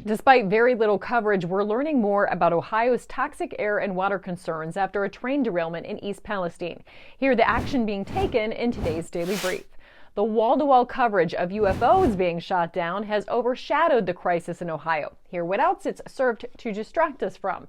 Despite very little coverage, we're learning more about Ohio's toxic air and water concerns after a train derailment in East Palestine. Hear the action being taken in today's Daily Brief. The wall-to-wall coverage of UFOs being shot down has overshadowed the crisis in Ohio. Hear what else it's served to distract us from.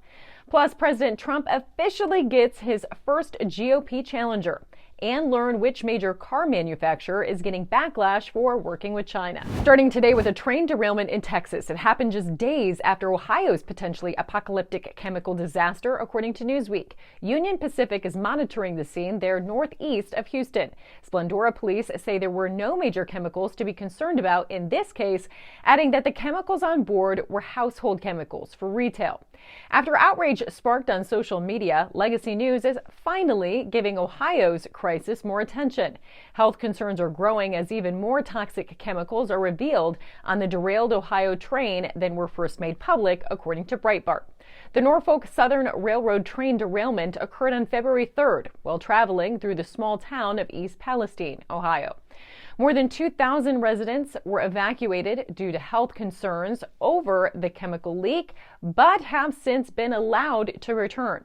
Plus, President Trump officially gets his first GOP challenger. And learn which major car manufacturer is getting backlash for working with China. Starting today with a train derailment in Texas. It happened just days after Ohio's potentially apocalyptic chemical disaster, according to Newsweek. Union Pacific is monitoring the scene there northeast of Houston. Splendora police say there were no major chemicals to be concerned about in this case, adding that the chemicals on board were household chemicals for retail. After outrage sparked on social media, Legacy News is finally giving Ohio's crisis more attention. Health concerns are growing as even more toxic chemicals are revealed on the derailed Ohio train than were first made public, according to Breitbart. The Norfolk Southern Railroad train derailment occurred on February 3rd while traveling through the small town of East Palestine, Ohio. More than 2,000 residents were evacuated due to health concerns over the chemical leak, but have since been allowed to return.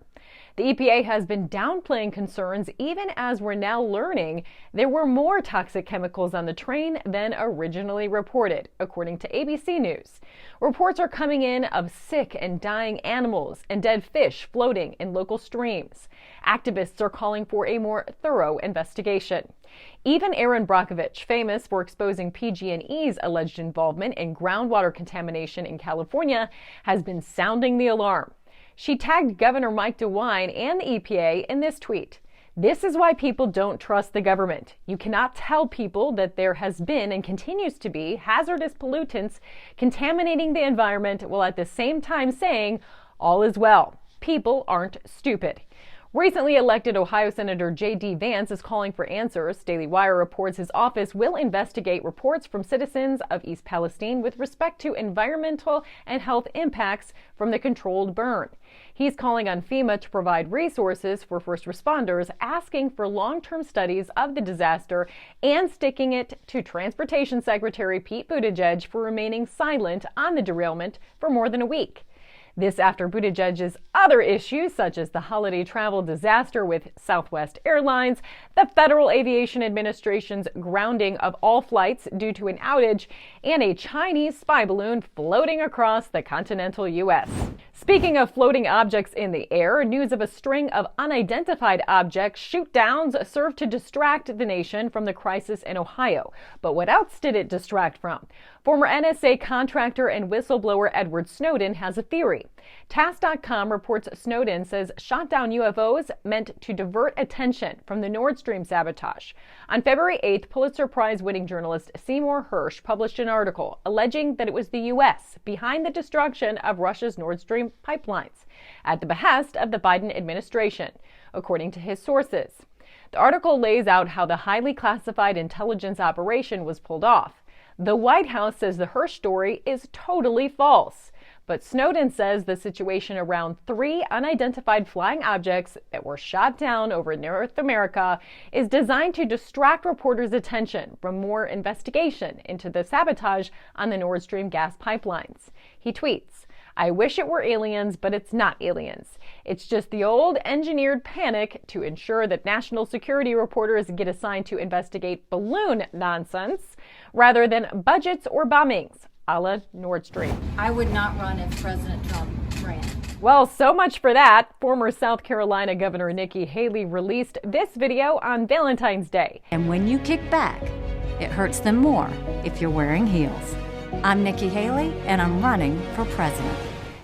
The EPA has been downplaying concerns even as we're now learning there were more toxic chemicals on the train than originally reported, according to ABC News. Reports are coming in of sick and dying animals and dead fish floating in local streams. Activists are calling for a more thorough investigation. Even Erin Brockovich, famous for exposing PG&E's alleged involvement in groundwater contamination in California, has been sounding the alarm. She tagged Governor Mike DeWine and the EPA in this tweet. "This is why people don't trust the government. You cannot tell people that there has been and continues to be hazardous pollutants contaminating the environment while at the same time saying all is well. People aren't stupid." Recently elected Ohio Senator J.D. Vance is calling for answers. Daily Wire reports his office will investigate reports from citizens of East Palestine with respect to environmental and health impacts from the controlled burn. He's calling on FEMA to provide resources for first responders, asking for long-term studies of the disaster, and sticking it to Transportation Secretary Pete Buttigieg for remaining silent on the derailment for more than a week. This after Buttigieg's other issues, such as the holiday travel disaster with Southwest Airlines, the Federal Aviation Administration's grounding of all flights due to an outage, and a Chinese spy balloon floating across the continental U.S. Speaking of floating objects in the air, news of a string of unidentified object shoot-downs served to distract the nation from the crisis in Ohio. But what else did it distract from? Former NSA contractor and whistleblower Edward Snowden has a theory. TASS.com reports Snowden says shot-down UFOs meant to divert attention from the Nord Stream sabotage. On February 8th, Pulitzer Prize-winning journalist Seymour Hersh published an article alleging that it was the U.S. behind the destruction of Russia's Nord Stream pipelines at the behest of the Biden administration, according to his sources. The article lays out how the highly classified intelligence operation was pulled off. The White House says the Hersh story is totally false. But Snowden says the situation around 3 unidentified flying objects that were shot down over North America is designed to distract reporters' attention from more investigation into the sabotage on the Nord Stream gas pipelines. He tweets, "I wish it were aliens, but it's not aliens. It's just the old engineered panic to ensure that national security reporters get assigned to investigate balloon nonsense rather than budgets or bombings, a la Nord Stream." I would not run if President Trump ran. Well, so much for that. Former South Carolina Governor Nikki Haley released this video on Valentine's Day. And when you kick back, it hurts them more if you're wearing heels. I'm Nikki Haley, and I'm running for president.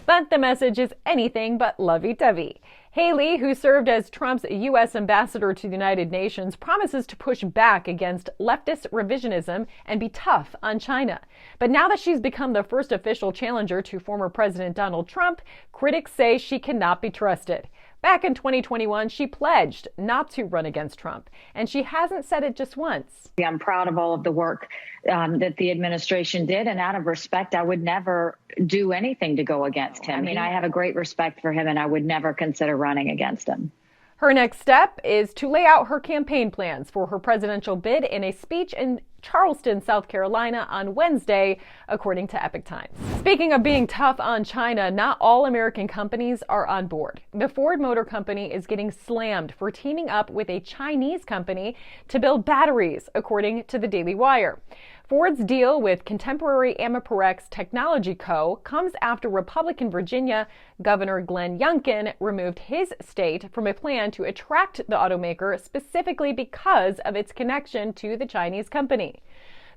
But the message is anything but lovey-dovey. Haley, who served as Trump's U.S. ambassador to the United Nations, promises to push back against leftist revisionism and be tough on China. But now that she's become the first official challenger to former President Donald Trump, critics say she cannot be trusted. Back in 2021, she pledged not to run against Trump, and she hasn't said it just once. I'm proud of all of the work that the administration did, and out of respect, I would never do anything to go against him. I mean, I have a great respect for him, and I would never consider running against him. Her next step is to lay out her campaign plans for her presidential bid in a speech in Charleston, South Carolina on Wednesday, according to Epoch Times. Speaking of being tough on China, not all American companies are on board. The Ford Motor Company is getting slammed for teaming up with a Chinese company to build batteries, according to the Daily Wire. Ford's deal with contemporary Amperex Technology Co. comes after Republican Virginia Governor Glenn Youngkin removed his state from a plan to attract the automaker specifically because of its connection to the Chinese company.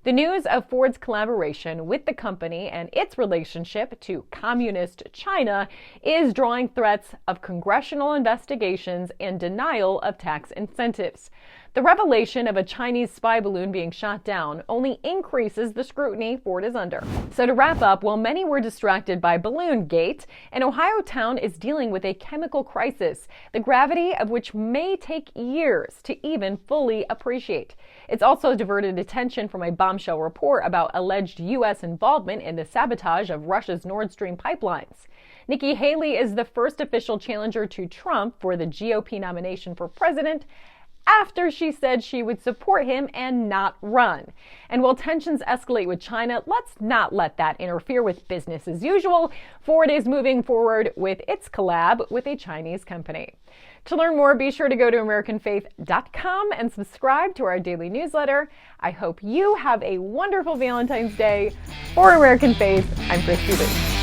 The news of Ford's collaboration with the company and its relationship to communist China is drawing threats of congressional investigations and denial of tax incentives. The revelation of a Chinese spy balloon being shot down only increases the scrutiny Ford is under. So to wrap up, while many were distracted by Balloongate, an Ohio town is dealing with a chemical crisis, the gravity of which may take years to even fully appreciate. It's also diverted attention from a bombshell report about alleged U.S. involvement in the sabotage of Russia's Nord Stream pipelines. Nikki Haley is the first official challenger to Trump for the GOP nomination for president, after she said she would support him and not run. And while tensions escalate with China, let's not let that interfere with business as usual. Ford is moving forward with its collab with a Chinese company. To learn more, be sure to go to AmericanFaith.com and subscribe to our daily newsletter. I hope you have a wonderful Valentine's Day. For American Faith, I'm Kristi.